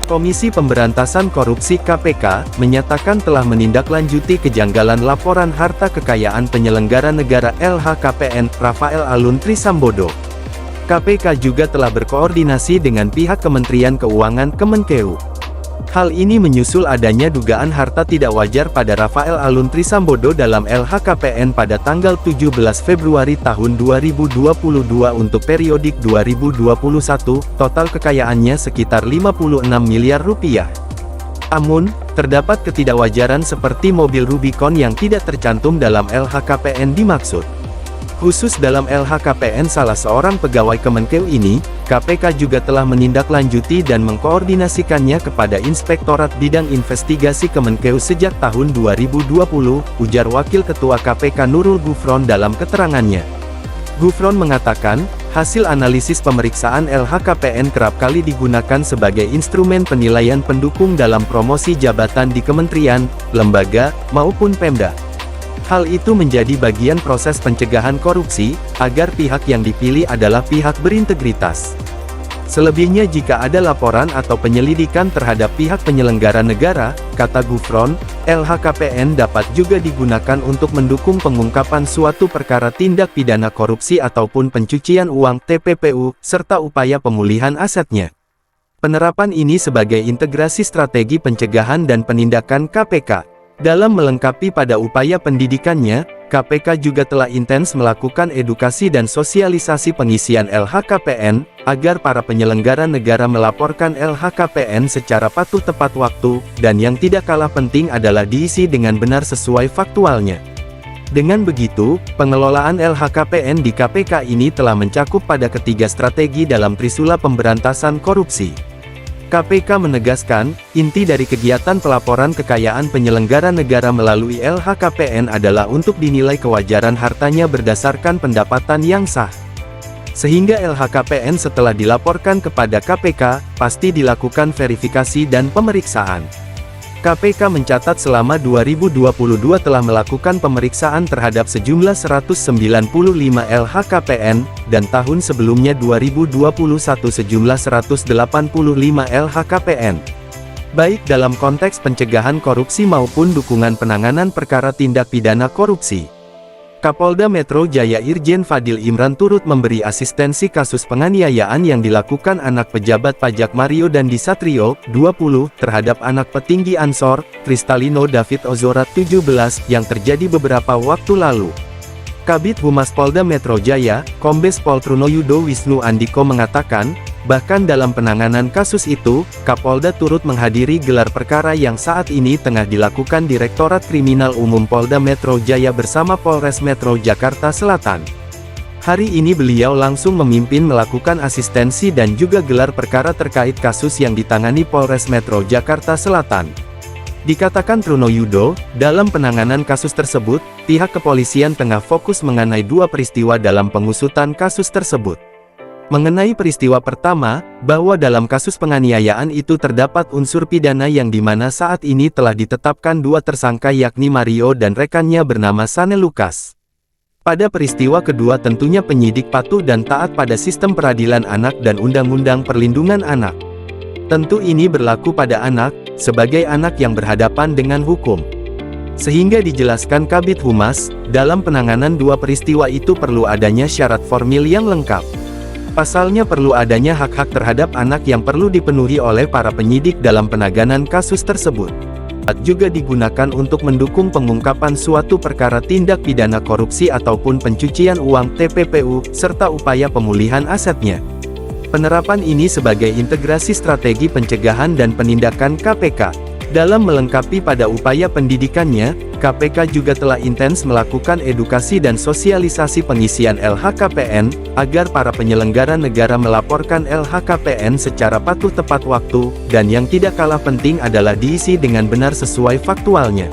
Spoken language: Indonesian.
Komisi Pemberantasan Korupsi (KPK) menyatakan telah menindaklanjuti kejanggalan laporan harta kekayaan penyelenggara negara LHKPN, Rafael Aluntri Sambodo. KPK juga telah berkoordinasi dengan pihak Kementerian Keuangan Kemenkeu. Hal ini menyusul adanya dugaan harta tidak wajar pada Rafael Aluntri Sambodo dalam LHKPN pada tanggal 17 Februari tahun 2022 untuk periodik 2021, total kekayaannya sekitar 56 miliar rupiah. Namun, terdapat ketidakwajaran seperti mobil Rubicon yang tidak tercantum dalam LHKPN dimaksud. Khusus dalam LHKPN salah seorang pegawai Kemenkeu ini, KPK juga telah menindaklanjuti dan mengkoordinasikannya kepada Inspektorat Bidang Investigasi Kemenkeu sejak tahun 2020, ujar Wakil Ketua KPK Nurul Gufron dalam keterangannya. Gufron mengatakan, hasil analisis pemeriksaan LHKPN kerap kali digunakan sebagai instrumen penilaian pendukung dalam promosi jabatan di kementerian, lembaga, maupun Pemda. Hal itu menjadi bagian proses pencegahan korupsi, agar pihak yang dipilih adalah pihak berintegritas. Selebihnya jika ada laporan atau penyelidikan terhadap pihak penyelenggara negara, kata Gufron, LHKPN dapat juga digunakan untuk mendukung pengungkapan suatu perkara tindak pidana korupsi ataupun pencucian uang (TPPU), serta upaya pemulihan asetnya. Penerapan ini sebagai integrasi strategi pencegahan dan penindakan KPK. Dalam melengkapi pada upaya pendidikannya, KPK juga telah intens melakukan edukasi dan sosialisasi pengisian LHKPN, agar para penyelenggara negara melaporkan LHKPN secara patuh tepat waktu, dan yang tidak kalah penting adalah diisi dengan benar sesuai faktualnya. Dengan begitu, pengelolaan LHKPN di KPK ini telah mencakup pada ketiga strategi dalam Trisula Pemberantasan Korupsi. KPK menegaskan, inti dari kegiatan pelaporan kekayaan penyelenggara negara melalui LHKPN adalah untuk dinilai kewajaran hartanya berdasarkan pendapatan yang sah. Sehingga LHKPN setelah dilaporkan kepada KPK, pasti dilakukan verifikasi dan pemeriksaan. KPK mencatat selama 2022 telah melakukan pemeriksaan terhadap sejumlah 195 LHKPN, dan tahun sebelumnya 2021 sejumlah 185 LHKPN. Baik dalam konteks pencegahan korupsi maupun dukungan penanganan perkara tindak pidana korupsi. Kapolda Metro Jaya Irjen Fadil Imran turut memberi asistensi kasus penganiayaan yang dilakukan anak pejabat pajak Mario Dandi Satrio, 20, terhadap anak petinggi Ansor, Kristalino David Ozora, 17, yang terjadi beberapa waktu lalu. Kabid Humas Polda Metro Jaya, Kombes Pol Trunoyudo Wisnu Andiko mengatakan, bahkan dalam penanganan kasus itu, Kapolda turut menghadiri gelar perkara yang saat ini tengah dilakukan Direktorat Kriminal Umum Polda Metro Jaya bersama Polres Metro Jakarta Selatan. Hari ini beliau langsung memimpin melakukan asistensi dan juga gelar perkara terkait kasus yang ditangani Polres Metro Jakarta Selatan. Dikatakan Trunoyudo, dalam penanganan kasus tersebut, pihak kepolisian tengah fokus mengenai dua peristiwa dalam pengusutan kasus tersebut. Mengenai peristiwa pertama, bahwa dalam kasus penganiayaan itu terdapat unsur pidana yang dimana saat ini telah ditetapkan dua tersangka yakni Mario dan rekannya bernama Sane Lukas. Pada peristiwa kedua tentunya penyidik patuh dan taat pada sistem peradilan anak dan Undang-Undang Perlindungan Anak. Tentu ini berlaku pada anak, sebagai anak yang berhadapan dengan hukum. Sehingga dijelaskan Kabid Humas, dalam penanganan dua peristiwa itu perlu adanya syarat formil yang lengkap. Pasalnya perlu adanya hak-hak terhadap anak yang perlu dipenuhi oleh para penyidik dalam penanganan kasus tersebut. Juga digunakan untuk mendukung pengungkapan suatu perkara tindak pidana korupsi ataupun pencucian uang (TPPU), serta upaya pemulihan asetnya. Penerapan ini sebagai integrasi strategi pencegahan dan penindakan KPK. Dalam melengkapi pada upaya pendidikannya, KPK juga telah intens melakukan edukasi dan sosialisasi pengisian LHKPN, agar para penyelenggara negara melaporkan LHKPN secara patuh tepat waktu, dan yang tidak kalah penting adalah diisi dengan benar sesuai faktualnya.